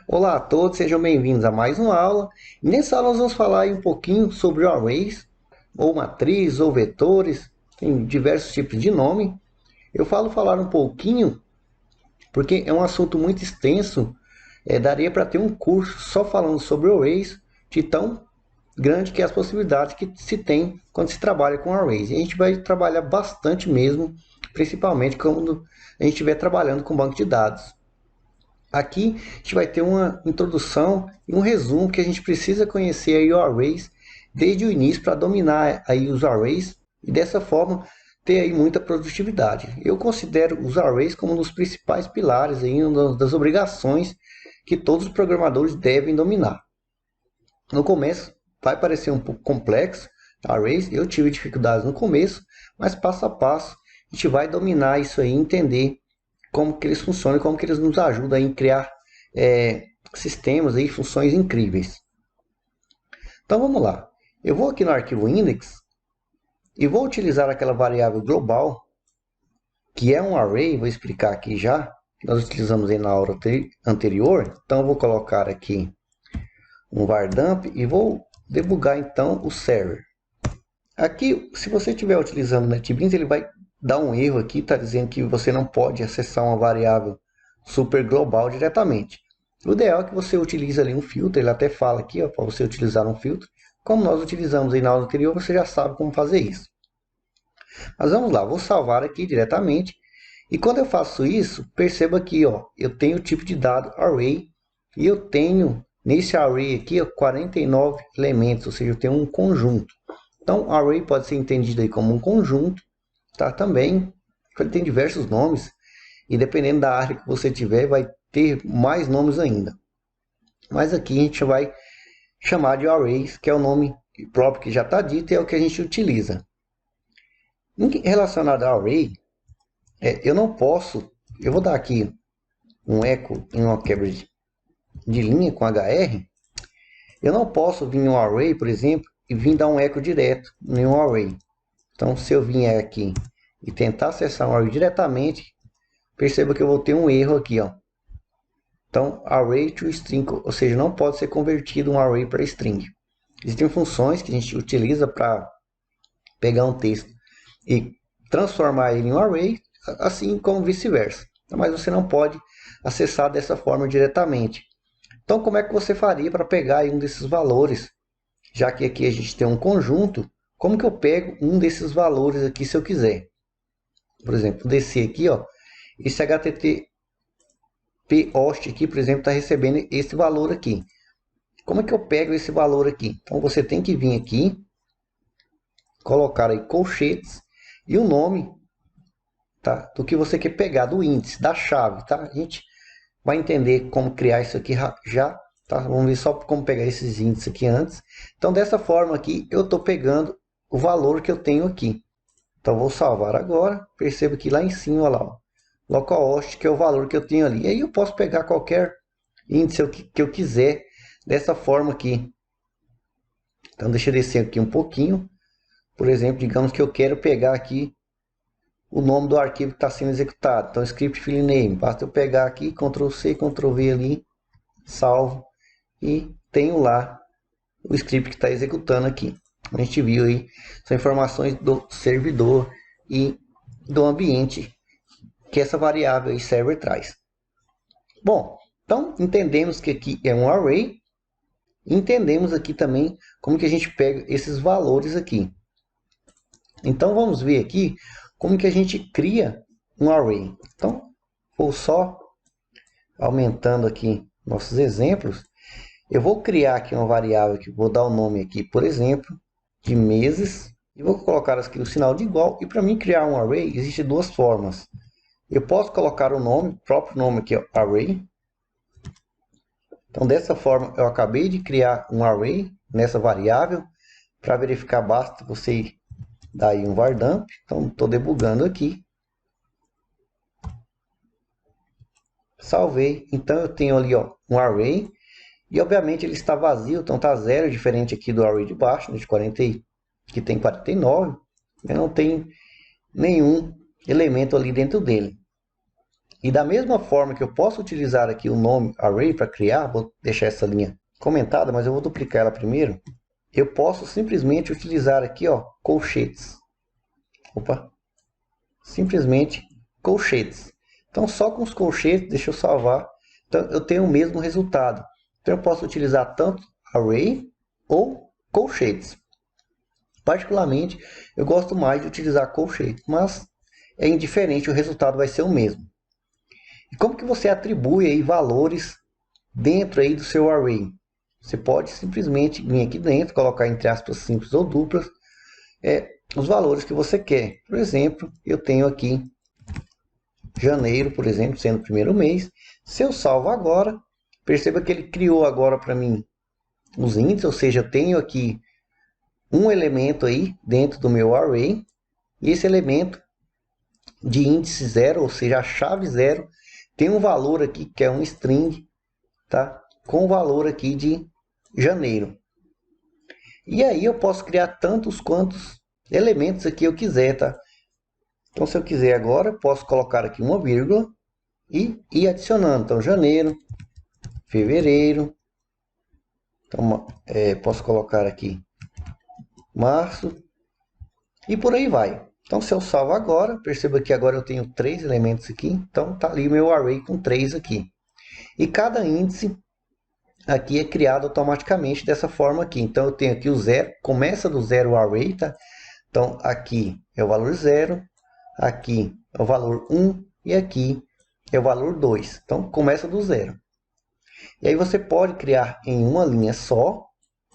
Olá a todos, sejam bem-vindos a mais uma aula. Nessa aula nós vamos falar aí um pouquinho sobre arrays, ou matrizes, ou vetores, tem diversos tipos de nome. Eu falar um pouquinho, porque é um assunto muito extenso, daria para ter um curso só falando sobre arrays, de tão grande que é as possibilidades que se tem quando se trabalha com arrays. E a gente vai trabalhar bastante mesmo, principalmente quando a gente estiver trabalhando com banco de dados. Aqui a gente vai ter uma introdução e um resumo que a gente precisa conhecer aí o arrays desde o início para dominar aí os arrays e dessa forma ter aí muita produtividade. Eu considero os arrays como um dos principais pilares aí, uma das obrigações que todos os programadores devem dominar. No começo vai parecer um pouco complexo, arrays, eu tive dificuldades no começo, mas passo a passo a gente vai dominar isso aí, entender como que eles funcionam e como que eles nos ajudam em criar sistemas e funções incríveis. Então vamos lá. Eu vou aqui no arquivo index e vou utilizar aquela variável global, que é um array, vou explicar aqui já, que nós utilizamos aí na aula anterior. Então eu vou colocar aqui um var dump e vou debugar então o server. Aqui, se você estiver utilizando o NetBeans, ele vai dar um erro aqui, está dizendo que você não pode acessar uma variável super global diretamente. O ideal é que você utilize ali um filtro, ele até fala aqui, para você utilizar um filtro. Como nós utilizamos aí na aula anterior, você já sabe como fazer isso. Mas vamos lá, vou salvar aqui diretamente. E quando eu faço isso, perceba aqui, eu tenho o tipo de dado array, e eu tenho nesse array aqui 49 elementos, ou seja, eu tenho um conjunto. Então, array pode ser entendido aí como um conjunto, tá? Também ele tem diversos nomes, e dependendo da área que você tiver, vai ter mais nomes ainda. Mas aqui a gente vai chamar de arrays, que é o nome próprio que já está dito e é o que a gente utiliza. Relacionado a array, eu não posso, eu vou dar aqui um eco em uma quebra de linha com HR, eu não posso vir em um array, por exemplo, e vir dar um eco direto em um array. Então, se eu vier aqui e tentar acessar um array diretamente, perceba que eu vou ter um erro aqui, ó. Então, array to string, ou seja, não pode ser convertido um array para string. Existem funções que a gente utiliza para pegar um texto e transformar ele em um array, assim como vice-versa. Mas você não pode acessar dessa forma diretamente. Então, como é que você faria para pegar um desses valores? Já que aqui a gente tem um conjunto, como que eu pego um desses valores aqui se eu quiser? Por exemplo, descer aqui, ó, esse HTTP host aqui, por exemplo, está recebendo esse valor aqui. Como é que eu pego esse valor aqui? Então você tem que vir aqui, colocar aí colchetes e o nome, tá, do que você quer pegar, do índice, da chave, tá? A gente vai entender como criar isso aqui já, tá? Vamos ver só como pegar esses índices aqui antes. Então dessa forma aqui eu estou pegando o valor que eu tenho aqui. Então vou salvar agora. Perceba que lá em cima, lá, ó, localhost, que é o valor que eu tenho ali. E aí eu posso pegar qualquer índice que eu quiser dessa forma aqui. Então deixa eu descer aqui um pouquinho. Por exemplo, digamos que eu quero pegar aqui o nome do arquivo que está sendo executado. Então script file name. Basta eu pegar aqui, Ctrl C, Ctrl V ali, salvo e tenho lá o script que está executando aqui. A gente viu aí, são informações do servidor e do ambiente que essa variável aí server traz. Bom, então entendemos que aqui é um array, entendemos aqui também como que a gente pega esses valores aqui. Então vamos ver aqui como que a gente cria um array. Então vou só aumentando aqui nossos exemplos. Eu vou criar aqui uma variável que vou dar o nome aqui, por exemplo, de meses. E vou colocar aqui o sinal de igual. E para mim criar um array, existem duas formas. Eu posso colocar o nome, o próprio nome aqui, ó, array. Então dessa forma eu acabei de criar um array nessa variável. Para verificar basta você dar aí um var dump. Então estou debugando aqui. Salvei. Então eu tenho ali, ó, um array. E obviamente ele está vazio, então está zero, diferente aqui do array de baixo, de 40, que tem 49, não tem nenhum elemento ali dentro dele. E da mesma forma que eu posso utilizar aqui o nome array para criar, vou deixar essa linha comentada, mas eu vou duplicar ela primeiro. Eu posso simplesmente utilizar aqui, ó, colchetes. Opa! Simplesmente colchetes. Então, só com os colchetes, deixa eu salvar. Então, eu tenho o mesmo resultado. Então, eu posso utilizar tanto array ou colchetes. Particularmente, eu gosto mais de utilizar colchetes, mas é indiferente, o resultado vai ser o mesmo. E como que você atribui aí valores dentro aí do seu array? Você pode simplesmente vir aqui dentro, colocar entre aspas simples ou duplas, os valores que você quer. Por exemplo, eu tenho aqui janeiro, por exemplo, sendo o primeiro mês. Se eu salvo agora, perceba que ele criou agora para mim os índices, ou seja, eu tenho aqui um elemento aí dentro do meu array, e esse elemento de índice 0, ou seja, a chave 0, tem um valor aqui que é um string, tá? Com o valor aqui de janeiro. E aí eu posso criar tantos quantos elementos aqui eu quiser, tá? Então, se eu quiser agora, posso colocar aqui uma vírgula e ir adicionando. Então, janeiro, fevereiro. Então, posso colocar aqui março e por aí vai. Então, se eu salvo agora, perceba que agora eu tenho 3 elementos aqui. Então, tá ali o meu array com 3 aqui. E cada índice aqui é criado automaticamente dessa forma aqui. Então, eu tenho aqui o 0, começa do 0 o array, tá? Então, aqui é o valor 0, aqui é o valor 1 e aqui é o valor 2. Então, começa do 0. E aí você pode criar em uma linha só,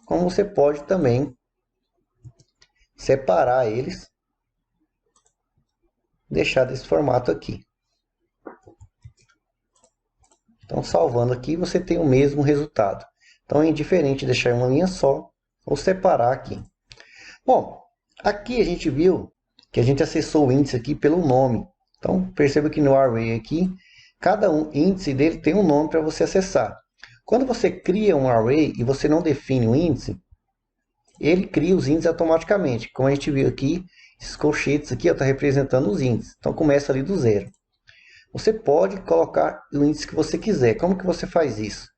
como você pode também separar eles, deixar desse formato aqui. Então, salvando aqui, você tem o mesmo resultado. Então, é indiferente deixar em uma linha só ou separar aqui. Bom, aqui a gente viu que a gente acessou o índice aqui pelo nome. Então, perceba que no array aqui, cada índice dele tem um nome para você acessar. Quando você cria um array e você não define o índice, ele cria os índices automaticamente. Como a gente viu aqui, esses colchetes aqui estão representando os índices. Então, começa ali do 0. Você pode colocar o índice que você quiser. Como que você faz isso?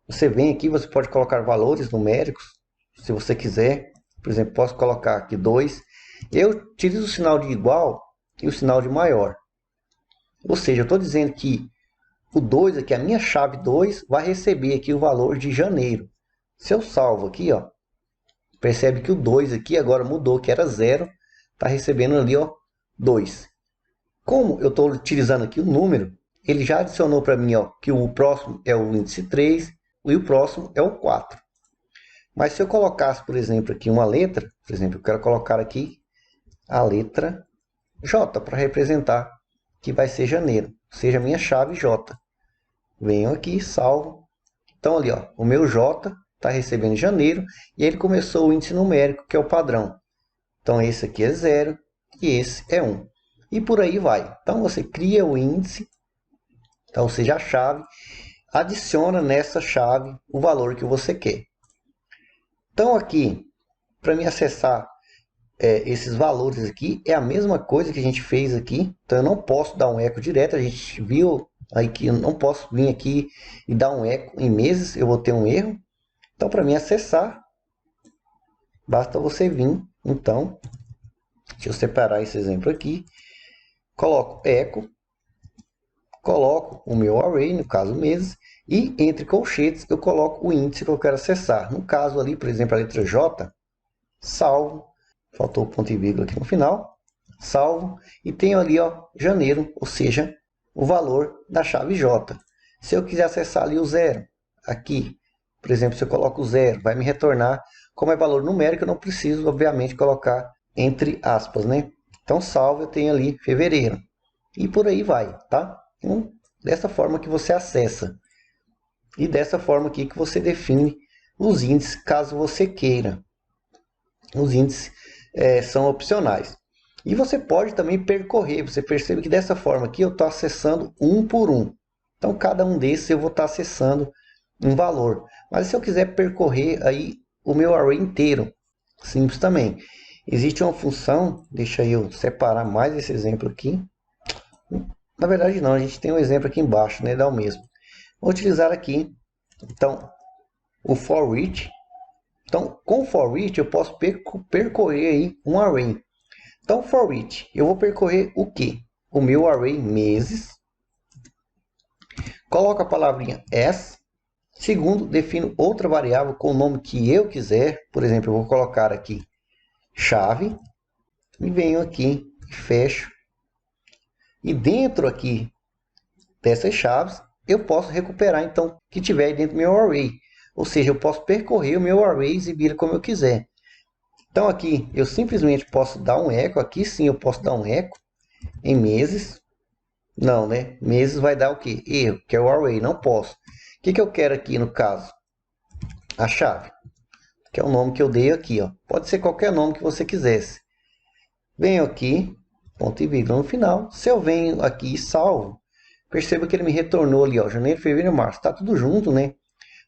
Você vem aqui, você pode colocar valores numéricos, se você quiser. Por exemplo, posso colocar aqui 2. Eu utilizo o sinal de igual e o sinal de maior. Ou seja, eu estou dizendo que o 2 aqui, a minha chave 2, vai receber aqui o valor de janeiro. Se eu salvo aqui, ó, percebe que o 2 aqui agora mudou, que era 0, está recebendo ali, ó, 2. Como eu estou utilizando aqui o número, ele já adicionou para mim, ó, que o próximo é o índice 3 e o próximo é o 4. Mas se eu colocasse, por exemplo, aqui uma letra, por exemplo, eu quero colocar aqui a letra J para representar que vai ser janeiro, seja a minha chave J. Venho aqui, salvo. Então ali, ó, o meu J está recebendo janeiro e ele começou o índice numérico, que é o padrão. Então esse aqui é 0 e esse é 1. E por aí vai. Então você cria o índice, então, ou seja, a chave, adiciona nessa chave o valor que você quer. Então aqui, para me acessar esses valores aqui, é a mesma coisa que a gente fez aqui. Então eu não posso dar um eco direto, a gente viu aí que eu não posso vir aqui e dar um eco em meses, eu vou ter um erro. Então para mim acessar, basta você vir, então, deixa eu separar esse exemplo aqui, coloco eco, coloco o meu array, no caso meses, e entre colchetes eu coloco o índice que eu quero acessar. No caso ali, por exemplo, a letra J, salvo, faltou o ponto e vírgula aqui no final, salvo, e tenho ali, ó, janeiro, ou seja, o valor da chave J. Se eu quiser acessar ali o 0, aqui, por exemplo, se eu coloco o 0, vai me retornar, como é valor numérico, eu não preciso, obviamente, colocar entre aspas, né? Então, salvo, eu tenho ali fevereiro. E por aí vai, tá? Então, dessa forma que você acessa. E dessa forma aqui que você define os índices, caso você queira. Os índices são opcionais. E você pode também percorrer. Você percebe que dessa forma aqui eu estou acessando um por um. Então, cada um desses eu vou estar acessando um valor. Mas se eu quiser percorrer aí o meu array inteiro, simples também. Existe uma função, deixa eu separar mais esse exemplo aqui. Na verdade não, a gente tem um exemplo aqui embaixo, né? Dá o mesmo. Vou utilizar aqui, então, o for each. Então, com for each eu posso percorrer aí um array. Então, for each, eu vou percorrer o que? O meu array meses. Coloco a palavrinha as. Segundo, defino outra variável com o nome que eu quiser. Por exemplo, eu vou colocar aqui chave. E venho aqui e fecho. E dentro aqui dessas chaves, eu posso recuperar então o que tiver dentro do meu array. Ou seja, eu posso percorrer o meu array e exibir como eu quiser. Então aqui eu simplesmente posso dar um eco. Aqui sim eu posso dar um eco em meses. Não, né? Meses vai dar o quê? Erro, que é o array. Não posso. O que eu quero aqui no caso? A chave, que é o nome que eu dei aqui. Ó. Pode ser qualquer nome que você quisesse. Venho aqui, ponto e vírgula no final. Se eu venho aqui e salvo, perceba que ele me retornou ali, ó, janeiro, fevereiro e março. Está tudo junto, né?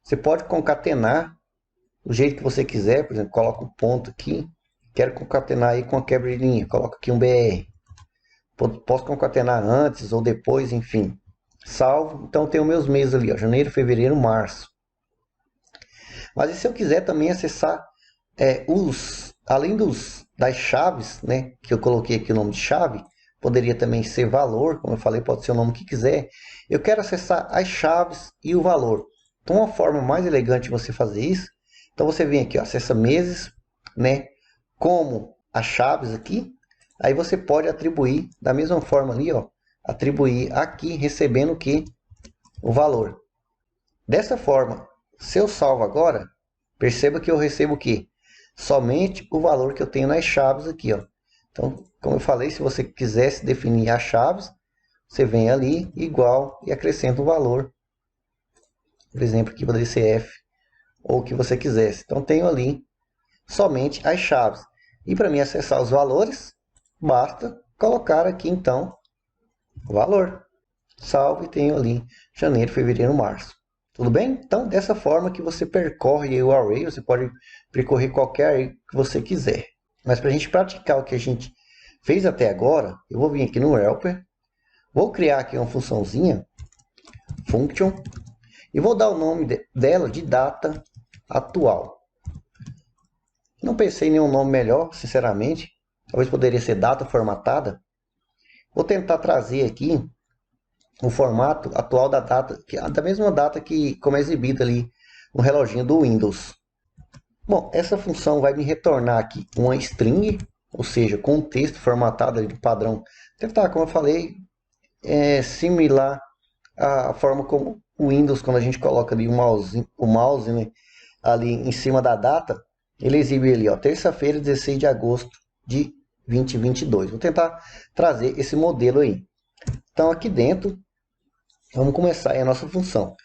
Você pode concatenar do jeito que você quiser. Por exemplo, coloca um ponto aqui. Quero concatenar aí com a quebra de linha. Coloco aqui um BR. Posso concatenar antes ou depois, enfim. Salvo. Então, tenho meus meses ali, ó, janeiro, fevereiro, março. Mas e se eu quiser também acessar além das chaves, né, que eu coloquei aqui o nome de chave, poderia também ser valor, como eu falei, pode ser o nome que quiser. Eu quero acessar as chaves e o valor. Então, uma forma mais elegante de você fazer isso, então você vem aqui, ó, acessa meses, né, como as chaves aqui, aí você pode atribuir da mesma forma ali, ó, atribuir aqui recebendo o que? O valor. Dessa forma, se eu salvo agora, perceba que eu recebo o quê? Somente o valor que eu tenho nas chaves aqui, ó. Então, como eu falei, se você quisesse definir as chaves, você vem ali, igual, e acrescenta o valor. Por exemplo, aqui poderia ser F, ou o que você quisesse. Então, tenho ali somente as chaves. E para mim acessar os valores, basta colocar aqui, então, o valor. Salvo e tenho ali janeiro, fevereiro, março. Tudo bem? Então, dessa forma que você percorre o array, você pode percorrer qualquer array que você quiser. Mas para a gente praticar o que a gente fez até agora, eu vou vir aqui no helper, vou criar aqui uma funçãozinha, function, e vou dar o nome dela de data atual. Não pensei em nenhum nome melhor, sinceramente. Talvez poderia ser data formatada. Vou tentar trazer aqui o formato atual da data, da mesma data que como é exibida ali no reloginho do Windows. Bom, essa função vai me retornar aqui uma string, ou seja, com um texto formatado ali do padrão. Deve estar, como eu falei, similar à forma como o Windows, quando a gente coloca ali o mouse, né, ali em cima da data, ele exibe ali, ó, terça-feira, 16 de agosto de 2022. Vou tentar trazer esse modelo aí. Então, aqui dentro, vamos começar aí a nossa função.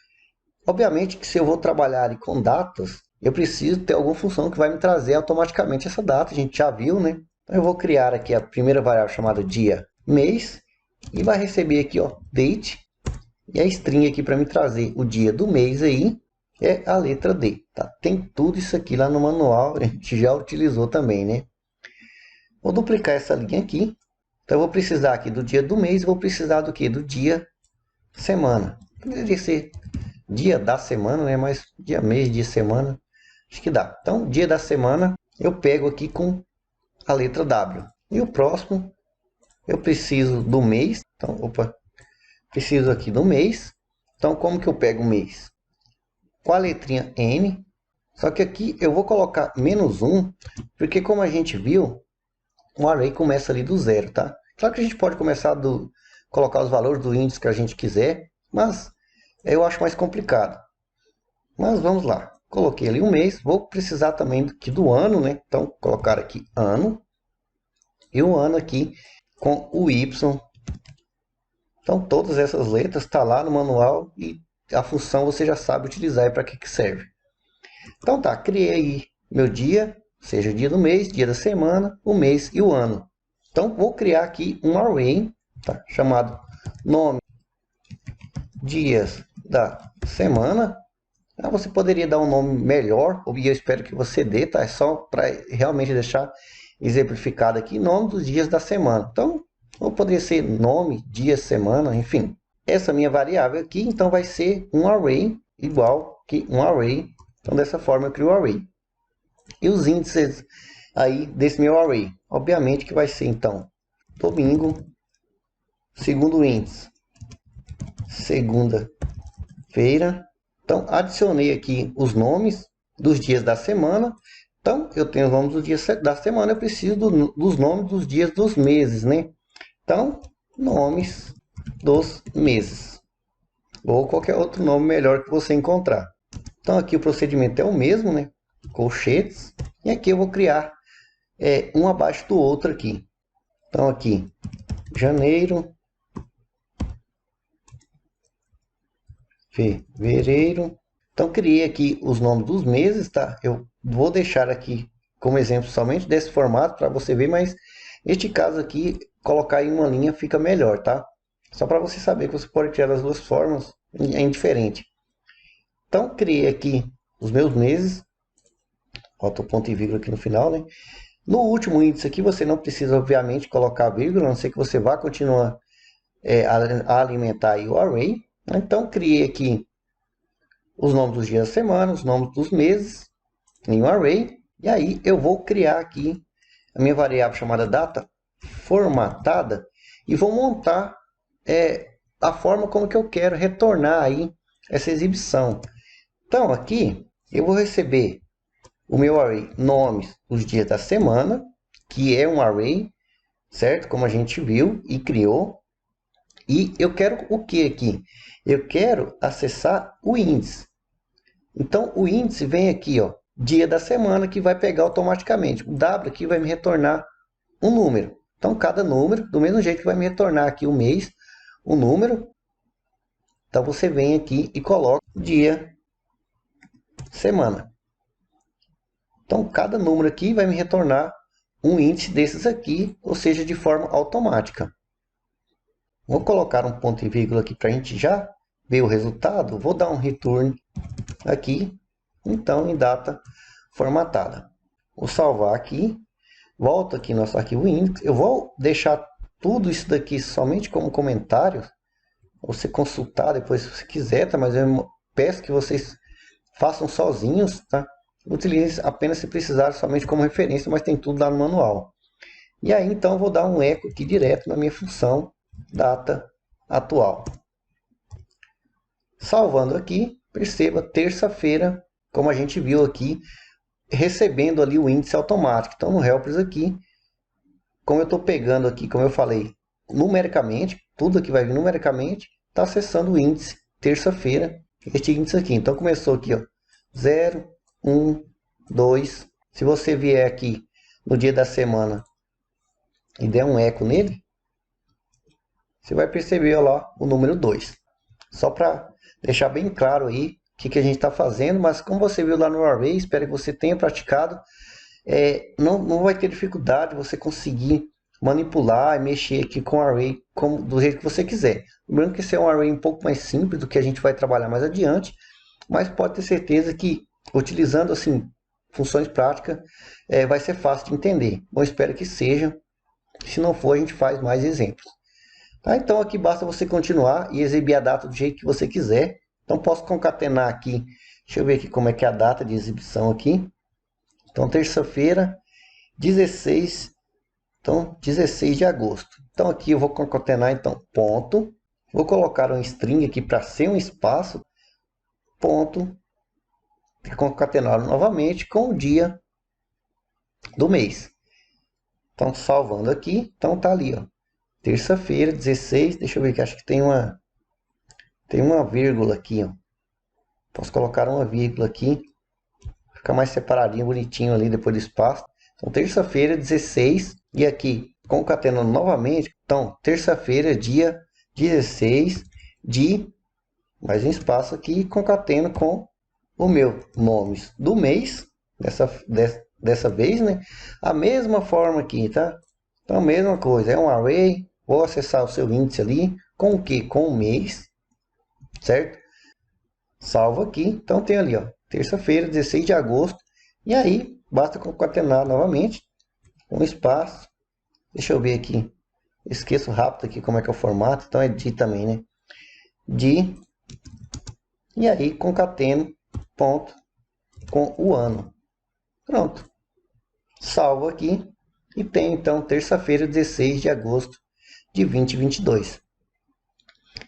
Obviamente que se eu vou trabalhar com datas, eu preciso ter alguma função que vai me trazer automaticamente essa data. A gente já viu, né? Então, eu vou criar aqui a primeira variável chamada dia, mês, e vai receber aqui, ó, date, e a string aqui para me trazer o dia do mês aí é a letra D. Tá? Tem tudo isso aqui lá no manual, a gente já utilizou também, né? Vou duplicar essa linha aqui. Então eu vou precisar aqui do dia do mês, vou precisar do que? Do dia, semana. Poderia ser dia da semana, né? Mas dia, mês, dia, semana, acho que dá. Então, dia da semana, eu pego aqui com a letra W. E o próximo, eu preciso do mês. Então, preciso aqui do mês. Então, como que eu pego o mês? Com a letrinha N. Só que aqui eu vou colocar -1, porque como a gente viu, o array começa ali do zero, tá? Claro que a gente pode começar colocar os valores do índice que a gente quiser, mas eu acho mais complicado. Mas vamos lá. Coloquei ali um mês. Vou precisar também aqui do ano, né? Então, colocar aqui ano. E o ano aqui com o Y. Então, todas essas letras estão lá no manual e a função você já sabe utilizar e para que serve. Então tá, criei aí meu dia, seja o dia do mês, dia da semana, o mês e o ano. Então, vou criar aqui um array, tá? Chamado nome dias da semana. Você poderia dar um nome melhor, e eu espero que você dê, tá? É só para realmente deixar exemplificado aqui, nome dos dias da semana. Então, ou poderia ser nome, dia, semana, enfim. Essa minha variável aqui, então vai ser um array igual que um array. Então dessa forma eu crio o array. E os índices aí desse meu array, obviamente que vai ser então domingo, segundo índice, segunda-feira. Então adicionei aqui os nomes dos dias da semana. Então eu tenho os nomes dos dias da semana, eu preciso dos nomes dos dias dos meses, né? Então, nomes dos meses. Ou qualquer outro nome melhor que você encontrar. Então aqui o procedimento é o mesmo, né? Colchetes. E aqui eu vou criar um abaixo do outro aqui. Então aqui, janeiro, fevereiro. Então criei aqui os nomes dos meses, tá? Eu vou deixar aqui como exemplo somente desse formato para você ver, mas neste caso aqui, colocar em uma linha fica melhor, tá? Só para você saber que você pode tirar das duas formas, é indiferente. Então criei aqui os meus meses. Falta o ponto e vírgula aqui no final, né? No último índice aqui, você não precisa, obviamente, colocar vírgula, a não ser que você vá continuar a alimentar aí o array. Então, criei aqui os nomes dos dias da semana, os nomes dos meses em um array. E aí, eu vou criar aqui a minha variável chamada data formatada e vou montar a forma como que eu quero retornar aí essa exibição. Então, aqui, eu vou receber o meu array nomes dos dias da semana, que é um array, certo? Como a gente viu e criou. E eu quero o que aqui? Eu quero acessar o índice. Então, o índice vem aqui, ó, dia da semana, que vai pegar automaticamente. O W aqui vai me retornar um número. Então, cada número, do mesmo jeito que vai me retornar aqui o mês, o número. Então, você vem aqui e coloca dia, semana. Então, cada número aqui vai me retornar um índice desses aqui, ou seja, de forma automática. Vou colocar um ponto e vírgula aqui para a gente já ver o resultado. Vou dar um return aqui, então, em data formatada. Vou salvar aqui, volto aqui no nosso arquivo index. Eu vou deixar tudo isso daqui somente como comentário, você consultar depois se você quiser, tá? Mas eu peço que vocês façam sozinhos, tá? Utilize apenas se precisar, somente como referência, mas tem tudo lá no manual. E aí, então, vou dar um eco aqui direto na minha função data atual. Salvando aqui, perceba, terça-feira, como a gente viu aqui, recebendo ali o índice automático. Então, no helpers aqui, como eu estou pegando aqui, como eu falei, numericamente, tudo aqui vai vir numericamente, está acessando o índice terça-feira, este índice aqui. Então, começou aqui, ó, 0, 1, 2. Se você vier aqui no dia da semana e der um eco nele, você vai perceber ó, lá o número 2. Só para deixar bem claro aí o que a gente está fazendo, mas como você viu lá no array, espero que você tenha praticado, não vai ter dificuldade você conseguir manipular e mexer aqui com o array do jeito que você quiser. Lembrando que esse é um array um pouco mais simples do que a gente vai trabalhar mais adiante, mas pode ter certeza que utilizando assim funções práticas vai ser fácil de entender. Bom, espero que seja. Se não for, a gente faz mais exemplos. Tá? Então aqui basta você continuar e exibir a data do jeito que você quiser. Então posso concatenar aqui, deixa eu ver aqui como é que é a data de exibição aqui. Então terça-feira, 16, então 16 de agosto. Então aqui eu vou concatenar então ponto, vou colocar um string aqui para ser um espaço, ponto, e concatenar novamente com o dia do mês. Então salvando aqui, então tá ali, ó. Terça-feira, 16, deixa eu ver que acho que tem uma vírgula aqui, ó. Posso colocar uma vírgula aqui, fica mais separadinho, bonitinho ali depois do espaço. Então, terça-feira, 16, e aqui, concatenando novamente, então, terça-feira, dia 16 de, mais um espaço aqui, concateno com o meu nome do mês, dessa vez, né? A mesma forma aqui, tá? Então, a mesma coisa, é um array, vou acessar o seu índice ali, com o que? Com o mês, certo? Salvo aqui, então tem ali, ó, terça-feira, 16 de agosto, e aí basta concatenar novamente, um espaço, deixa eu ver aqui, Esqueço rápido aqui como é que é o formato, então é de também, né? De, e aí concateno, ponto, com o ano. Pronto. Salvo aqui e tem então terça-feira, 16 de agosto de 2022.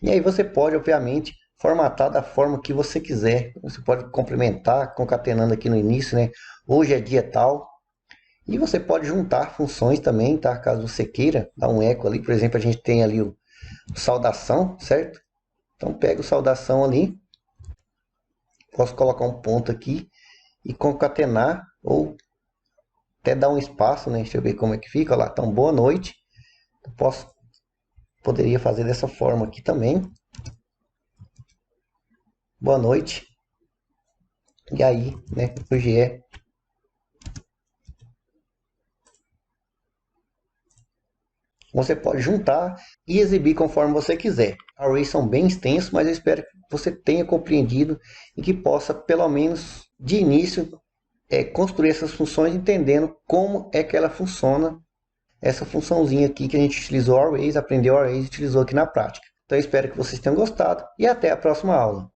E aí você pode, obviamente, formatar da forma que você quiser. Você pode complementar, concatenando aqui no início, né? Hoje é dia tal. E você pode juntar funções também, tá? Caso você queira dar um eco ali. Por exemplo, a gente tem ali o saudação, certo? Então pega o saudação ali. Posso colocar um ponto aqui e concatenar ou até dar um espaço, né? Deixa eu ver como é que fica. Olha lá, então boa noite. Poderia fazer dessa forma aqui também. Boa noite. E aí, né? Hoje é. Você pode juntar e exibir conforme você quiser. Arrays são bem extensos, mas eu espero que você tenha compreendido e que possa, pelo menos de início, construir essas funções entendendo como é que ela funciona. Essa funçãozinha aqui que a gente utilizou Arrays, aprendeu Arrays e utilizou aqui na prática. Então eu espero que vocês tenham gostado e até a próxima aula.